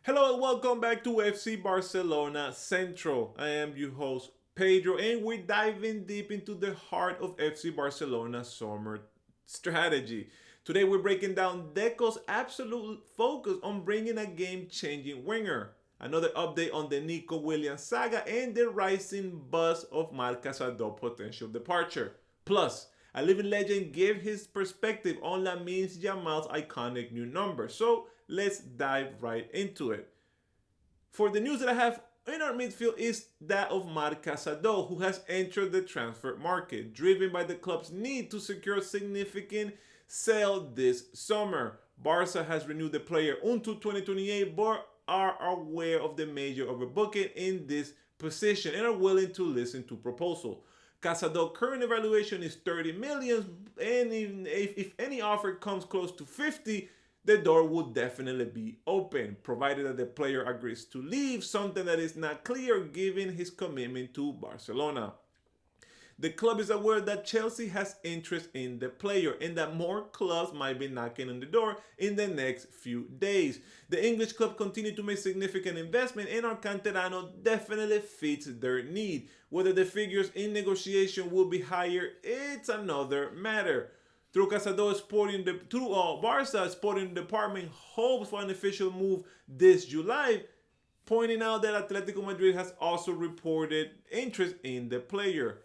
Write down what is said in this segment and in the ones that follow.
Hello and welcome back to FC Barcelona Central. I am your host Pedro, and we're diving deep into the heart of FC Barcelona's summer strategy. Today we're breaking down Deco's absolute focus on bringing a game-changing winger. Another update on the Nico Williams saga and the rising buzz of Marc Casadó's potential departure. Plus, a living legend gave his perspective on Lamine Yamal's iconic new number. So let's dive right into it. For the news that I have in our midfield is that of Marc Casadó, who has entered the transfer market, driven by the club's need to secure a significant sale this summer. Barca has renewed the player until 2028, but are aware of the major overbooking in this position and are willing to listen to proposal. Casado's current evaluation is 30 million, and if any offer comes close to 50, the door will definitely be open, provided that the player agrees to leave, something that is not clear given his commitment to Barcelona. The club is aware that Chelsea has interest in the player and that more clubs might be knocking on the door in the next few days. The English club continue to make significant investment and our Canterano definitely fits their need. Whether the figures in negotiation will be higher, it's another matter. Through Barca Sporting Department hopes for an official move this July, pointing out that Atletico Madrid has also reported interest in the player.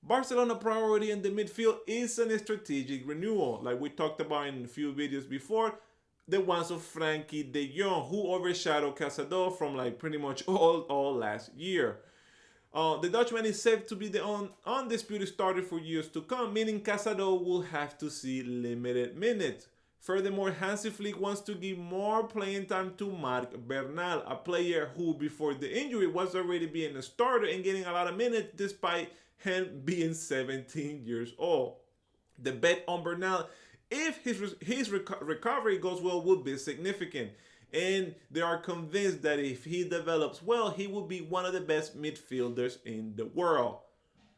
Barcelona priority in the midfield is a strategic renewal, like we talked about in a few videos before, the ones of Frankie de Jong, who overshadowed Casado from like pretty much all last year. The Dutchman is said to be the undisputed starter for years to come, meaning Casado will have to see limited minutes. Furthermore, Hansi Flick wants to give more playing time to Marc Bernal, a player who before the injury was already being a starter and getting a lot of minutes despite him being 17 years old. The bet on Bernal, if his recovery goes well, will be significant. And they are convinced that if he develops well, he will be one of the best midfielders in the world.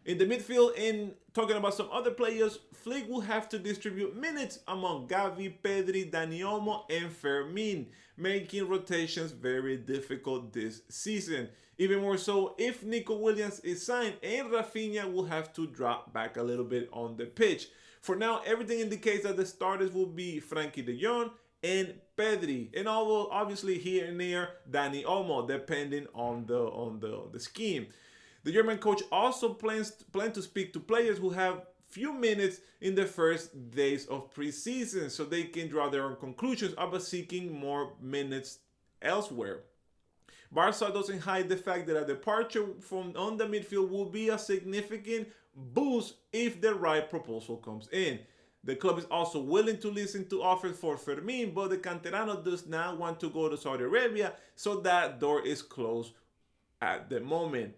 In the midfield, in talking about some other players, Flick will have to distribute minutes among Gavi, Pedri, Dani Olmo, and Fermin, making rotations very difficult this season. Even more so if Nico Williams is signed and Rafinha will have to drop back a little bit on the pitch. For now, everything indicates that the starters will be Frankie de Jong and Pedri, and although obviously here and there Dani Olmo, depending on the scheme. The German coach also plans to speak to players who have few minutes in the first days of preseason so they can draw their own conclusions about seeking more minutes elsewhere. Barca doesn't hide the fact that a departure from on the midfield will be a significant boost if the right proposal comes in. The club is also willing to listen to offers for Fermin, but the Canterano does not want to go to Saudi Arabia, so that door is closed at the moment.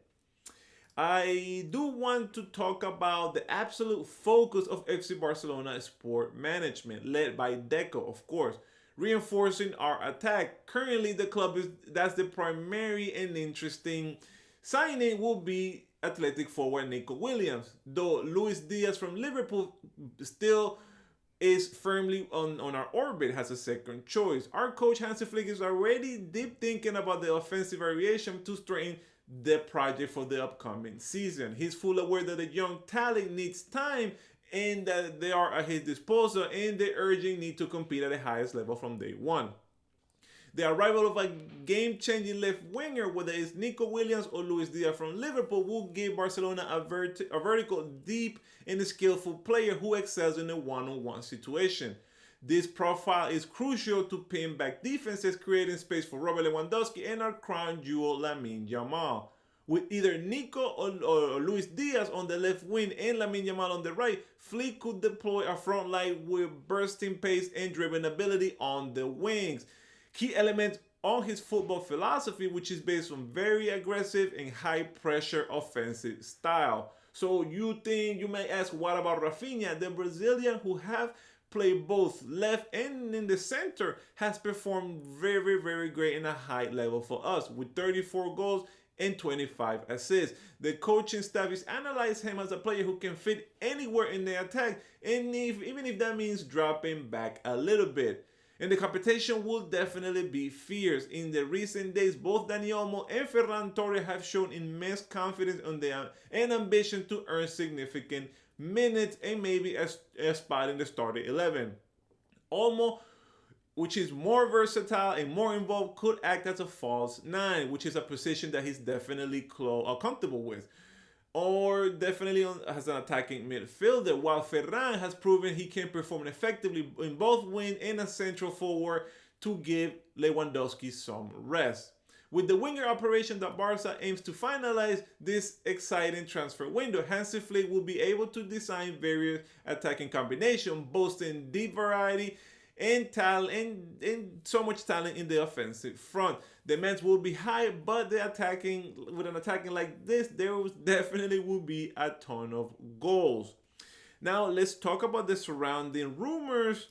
I do want to talk about the absolute focus of FC Barcelona sport management, led by Deco, of course, reinforcing our attack. Currently, the club that's the primary and interesting signing will be Athletic forward Nico Williams, though Luis Diaz from Liverpool still is firmly on our orbit as a second choice. Our coach Hansi Flick is already deep thinking about the offensive variation to strengthen the project for the upcoming season. He's fully aware that the young talent needs time and that they are at his disposal and the urgent need to compete at the highest level from day one. The arrival of a game-changing left winger, whether it's Nico Williams or Luis Diaz from Liverpool, will give Barcelona a vertical, deep, and skillful player who excels in a one-on-one situation. This profile is crucial to pin back defenses, creating space for Robert Lewandowski and our crown jewel Lamine Yamal. With either Nico or Luis Diaz on the left wing and Lamine Yamal on the right, Flick could deploy a front line with bursting pace and dribbling ability on the wings. Key elements on his football philosophy, which is based on very aggressive and high pressure offensive style. So you may ask, what about Rafinha? The Brazilian, who have played both left and in the center, has performed very, very great in a high level for us with 34 goals and 25 assists. The coaching staff is analyzing him as a player who can fit anywhere in the attack, and even if that means dropping back a little bit. and the competition will definitely be fierce. In the recent days, both Dani Olmo and Ferran Torres have shown immense confidence and ambition to earn significant minutes and maybe a spot in the starting 11. Olmo, which is more versatile and more involved, could act as a false nine, which is a position that he's definitely comfortable with, or definitely as an attacking midfielder, while Ferran has proven he can perform effectively in both wing and a central forward to give Lewandowski some rest. With the winger operation that Barca aims to finalize this exciting transfer window, Hansi Flick will be able to design various attacking combinations, boasting deep variety and talent and so much talent in the offensive front. The demands will be high, but with an attacking like this, there definitely will be a ton of goals. Now let's talk about the surrounding rumors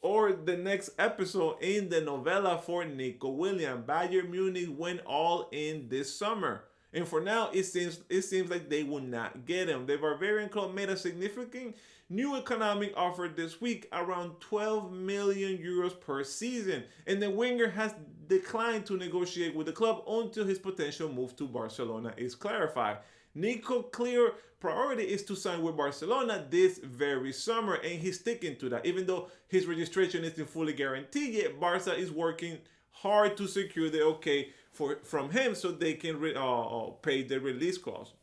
or the next episode in the novella for Nico Williams. Bayern Munich went all in this summer, and for now it seems like they will not get him. The Bavarian club made a significant new economic offer this week, around 12 million euros per season, and the winger has declined to negotiate with the club until his potential move to Barcelona is clarified. Nico's clear priority is to sign with Barcelona this very summer, and he's sticking to that. Even though his registration isn't fully guaranteed yet, Barca is working hard to secure the okay from him so they can pay the release clause.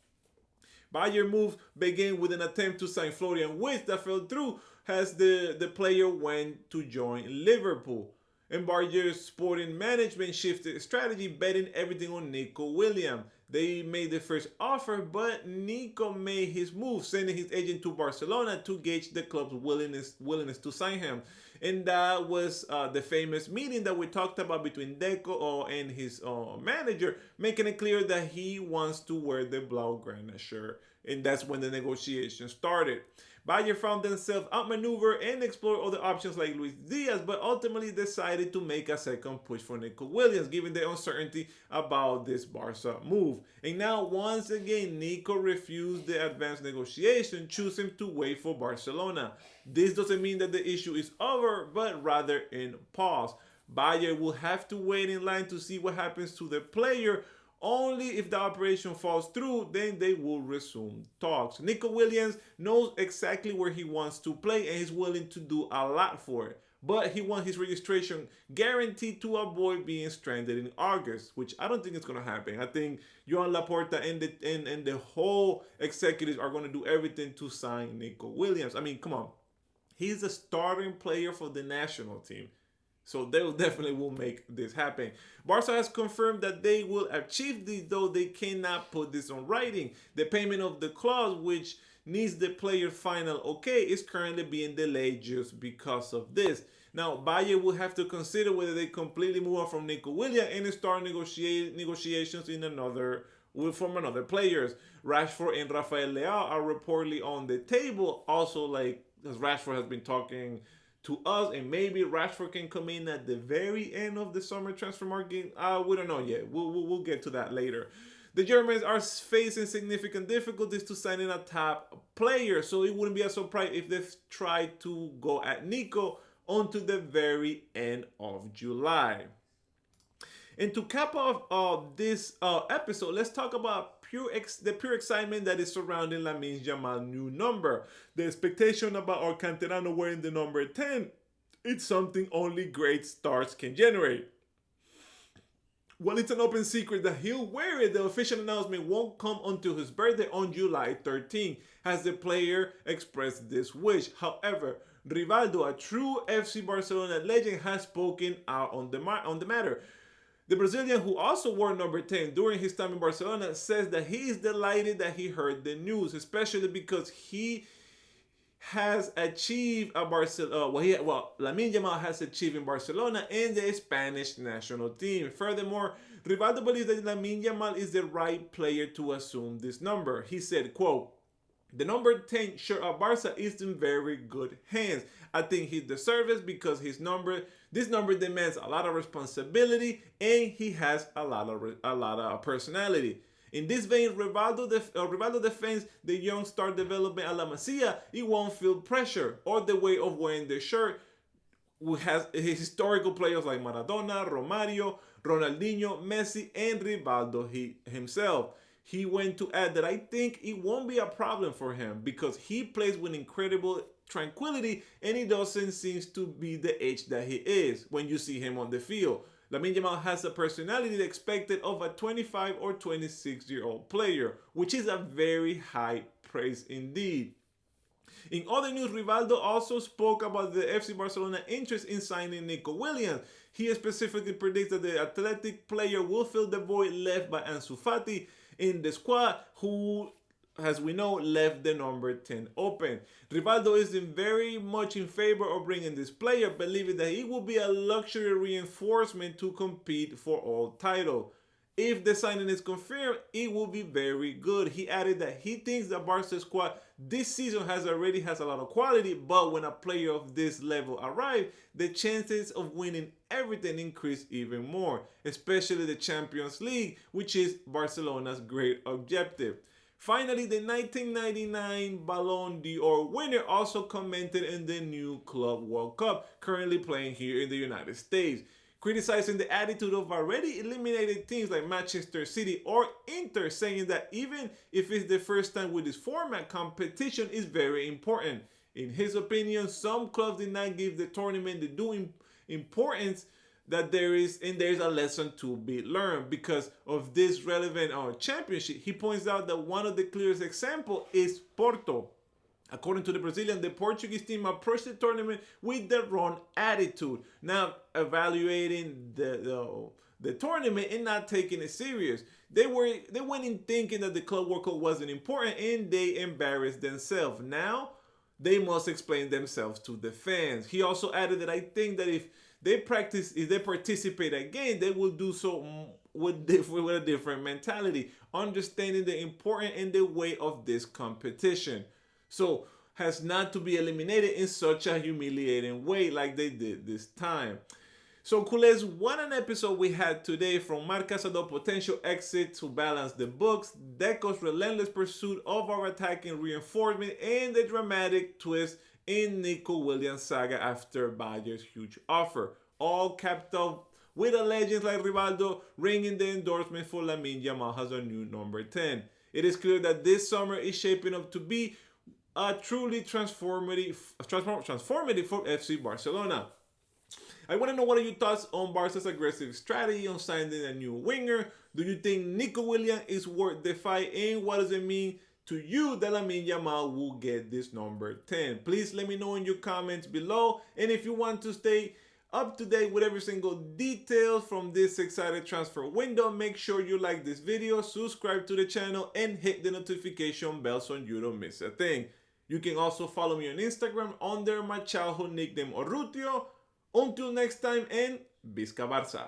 Bayern move began with an attempt to sign Florian Wirtz that fell through as the player went to join Liverpool. And Bayern's sporting management shifted strategy, betting everything on Nico Williams. They made the first offer, but Nico made his move, sending his agent to Barcelona to gauge the club's willingness to sign him. And that was the famous meeting that we talked about between Deco and his manager, making it clear that he wants to wear the Blaugrana shirt. And that's when the negotiation started. Bayern found themselves outmaneuvered and explored other options like Luis Diaz, but ultimately decided to make a second push for Nico Williams, given the uncertainty about this Barca move. And now, once again, Nico refused the advanced negotiation, choosing to wait for Barcelona. This doesn't mean that the issue is over, but rather in pause. Bayern will have to wait in line to see what happens to the player. Only if the operation falls through, then they will resume talks. Nico Williams knows exactly where he wants to play and is willing to do a lot for it. But he wants his registration guaranteed to avoid being stranded in August, which I don't think it's going to happen. I think Joan Laporta and the whole executives are going to do everything to sign Nico Williams. I mean, come on. He's a starting player for the national team. So they definitely will make this happen. Barca has confirmed that they will achieve this, though they cannot put this on writing. The payment of the clause, which needs the player's final okay, is currently being delayed just because of this. Now, Bayern will have to consider whether they completely move on from Nico Williams and start negotiations from another players. Rashford and Rafael Leao are reportedly on the table. Also, as Rashford has been talking to us, and maybe Rashford can come in at the very end of the summer transfer market. We don't know yet. We'll get to that later. The Germans are facing significant difficulties to sign in a top player, so it wouldn't be a surprise if they try to go at Nico until the very end of July. And to cap off this episode, let's talk about the pure excitement that is surrounding Lamine Yamal's new number. The expectation about our Canterano wearing the number 10, it's something only great stars can generate. While it's an open secret that he'll wear it, the official announcement won't come until his birthday on July 13, as the player expressed this wish. However, Rivaldo, a true FC Barcelona legend, has spoken out on the matter. The Brazilian, who also wore number 10 during his time in Barcelona, says that he is delighted that he heard the news, especially because he has achieved Lamine Yamal has achieved in Barcelona and the Spanish national team. Furthermore, Rivaldo believes that Lamine Yamal is the right player to assume this number. He said, quote, "The number 10 shirt of Barca is in very good hands. I think he deserves it because this number demands a lot of responsibility and he has a lot of personality." In this vein, Rivaldo defends the young star development at La Masia. He won't feel pressure or the weight of wearing the shirt who has historical players like Maradona, Romario, Ronaldinho, Messi, and Rivaldo himself. He went to add that I think it won't be a problem for him because he plays with incredible tranquility and he doesn't seem to be the age that he is when you see him on the field. Lamine Yamal has a personality expected of a 25 or 26-year-old player, which is a very high praise indeed. In other news, Rivaldo also spoke about the FC Barcelona interest in signing Nico Williams. He specifically predicts that the athletic player will fill the void left by Ansu Fati in the squad, who, as we know, left the number 10 open. Rivaldo is very much in favor of bringing this player, believing that he will be a luxury reinforcement to compete for all titles. If the signing is confirmed, it will be very good. He added that he thinks the Barca squad this season already has a lot of quality, but when a player of this level arrives, the chances of winning everything increase even more, especially the Champions League, which is Barcelona's great objective. Finally, the 1999 Ballon d'Or winner also commented in the new Club World Cup, currently playing here in the United States, criticizing the attitude of already eliminated teams like Manchester City or Inter, saying that even if it's the first time with this format, competition is very important. In his opinion, some clubs did not give the tournament the due importance that there is, and there's a lesson to be learned because of this relevant championship. He points out that one of the clearest examples is Porto. According to the Brazilian, the Portuguese team approached the tournament with the wrong attitude, now evaluating the tournament and not taking it serious. They went in thinking that the Club World Cup wasn't important and they embarrassed themselves. Now they must explain themselves to the fans. He also added that I think that if they participate again, they will do so with a different mentality, understanding the importance and the weight of this competition. So has not to be eliminated in such a humiliating way like they did this time. So culés, what an episode we had today, from Marc Casador's potential exit to balance the books, Deco's relentless pursuit of our attacking reinforcement, and the dramatic twist in Nico Williams' saga after Bayern's huge offer. All capped up with a legend like Rivaldo ringing the endorsement for Lamine Yamal as a new number 10. It is clear that this summer is shaping up to be a truly transformative for FC Barcelona. I want to know what are your thoughts on Barca's aggressive strategy on signing a new winger. Do you think Nico Williams is worth the fight, and what does it mean to you that Lamine Yamal will get this number 10? Please let me know in your comments below, and if you want to stay up to date with every single detail from this exciting transfer window, make sure you like this video, subscribe to the channel, and hit the notification bell so you don't miss a thing. You can also follow me on Instagram under my childhood nickname Orrutio. Until next time, and Visca Barça.